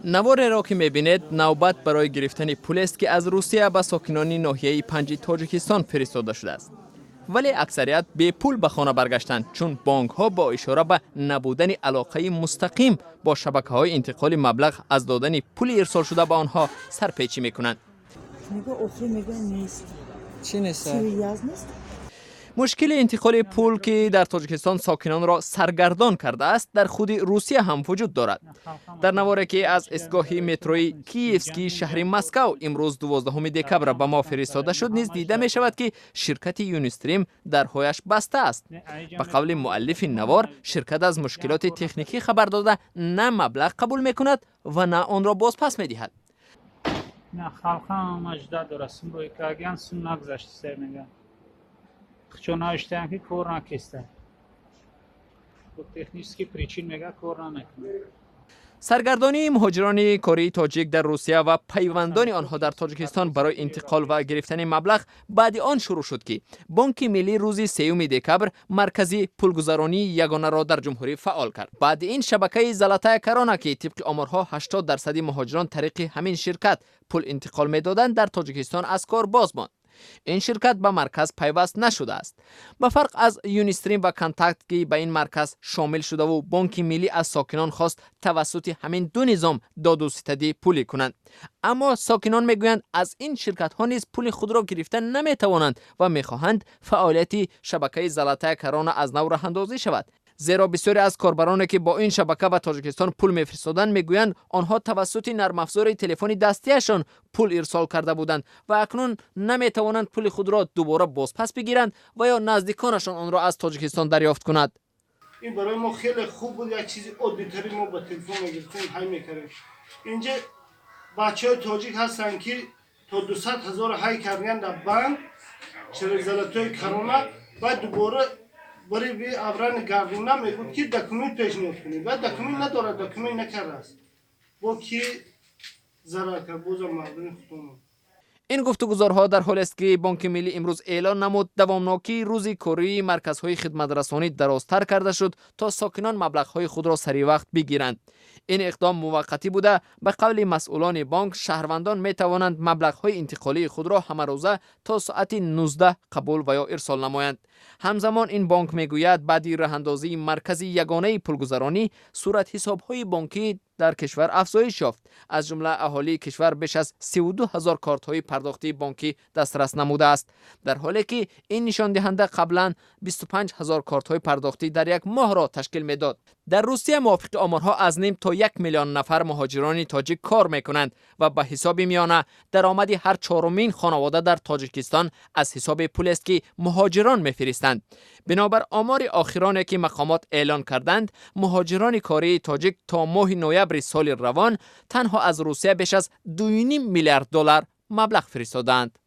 نوار را که می‌بینید نوبت برای گرفتن پول است که از روسیه به ساکنان ناحیه پنج تاجیکستان فرستاده شده است. ولی اکثریت بی پول به خانه برگشتند چون بانک‌ها با اشاره به نبودن علاقه مستقیم با شبکه‌های انتقال مبلغ از دادن پول ارسال شده به آنها سرپیچی می‌کنند. میگه نیست. چی نیست؟ نیست. مشکل انتقال پول که در تاجیکستان ساکنان را سرگردان کرده است در خود روسیه هم وجود دارد. در نواری که از ایستگاه متروی کیفسکی شهر مسکو امروز 12 دکبر به ما فرستاده شد نیز دیده می شود که شرکت یونیستریم درهایش بسته است. به قول مؤلف نوار شرکت از مشکلات تکنیکی خبر داده نه مبلغ قبول می کند و نه آن را باز پس می دهد. نه خالقان مجدا درست روی کاغیان سون نگذاشت سر میگن چون اشتیان که کور نکسته و تکنیکی پریچین میگه کور نمیکنه. سرگردانی مهاجران کره تاجیک در روسیه و پیوندان آنها در تاجیکستان برای انتقال و گرفتن مبلغ بعد آن شروع شد که بانک ملی روز 3 دکبر مرکزی پولگذرانی یگانه را در جمهوری فعال کرد. بعد این شبکه زلاتای کرانا که طبق آمارها 80% مهاجران طریق همین شرکت پول انتقال می‌دادند در تاجیکستان از کار باز ماند. این شرکت به مرکز پیوست نشده است. به فرق از یونیستریم و کانتاکت که به این مرکز شامل شده و بانک ملی از ساکنان خواست توسط همین دو نظام داد و ستدی پولی کنند. اما ساکنان میگویند از این شرکت ها نیز پول خود را گرفتن نمیتوانند و میخواهند فعالیت شبکه زلاتای کرانا از نو راه اندازی شود. زیرا بسیاری از کاربرانی که با این شبکه به تاجیکستان پول میفرستادند میگویند آنها توسط نرم افزار تلفنی دستیشان پول ارسال کرده بودند و اکنون نمیتوانند پول خود را دوباره بازپس بگیرند و یا نزدیکانشان آن را از تاجیکستان دریافت کنند. این برای ما خیلی خوب بود، یک چیز عادی‌تری ما با تلفن میگرفتیم های میکردیم. اینجا بچه‌های تاجیک هستن که تا 200,000 های کردن در بانک چرا زلاتای کرونا و دوباره برای به ابران گردونا میگفت که دکمنت پیشنهاد کنید و دکمنت نداره، دکمنت نکرده است با کی ضرر کرد بوز مردم خودمون. این گفتگوزارها در حالی است که بانک ملی امروز اعلان نمود دوامناکی روز کاری مرکزهای خدمت رسانی درازتر کرده شد تا ساکنان مبلغ‌های خود را سریع وقت بگیرند. این اقدام موقتی بوده. به قول مسئولان بانک شهروندان می توانند مبلغ‌های انتقالی خود را همه روزه تا ساعت 19 قبول و یا ارسال نمایند. همزمان این بانک میگوید بعد راهاندازی مرکزی یگانه پولگذرانی صورت حساب‌های بانکی در کشور افزایش یافت. از جمله اهالی کشور بیش از 32,000 کارت‌های پرداختی بانکی دسترس نموده است، در حالی که این نشان دهنده قبلا 25,000 کارت‌های پرداختی در یک ماه را تشکیل میداد. در روسیه موافق آمارها از نیم تا 1 میلیون نفر مهاجران تاجیک کار میکنند و به حساب میانه درآمد هر چهارمین خانواده در تاجیکستان از حساب پول است که مهاجران میفرستند. بنابر آمار آخرانی که مقامات اعلان کردند، مهاجران کره تاجیک تا ماه نوامبر سال روان تنها از روسیه بیش از 2.5 میلیارد دلار مبلغ فرستادند.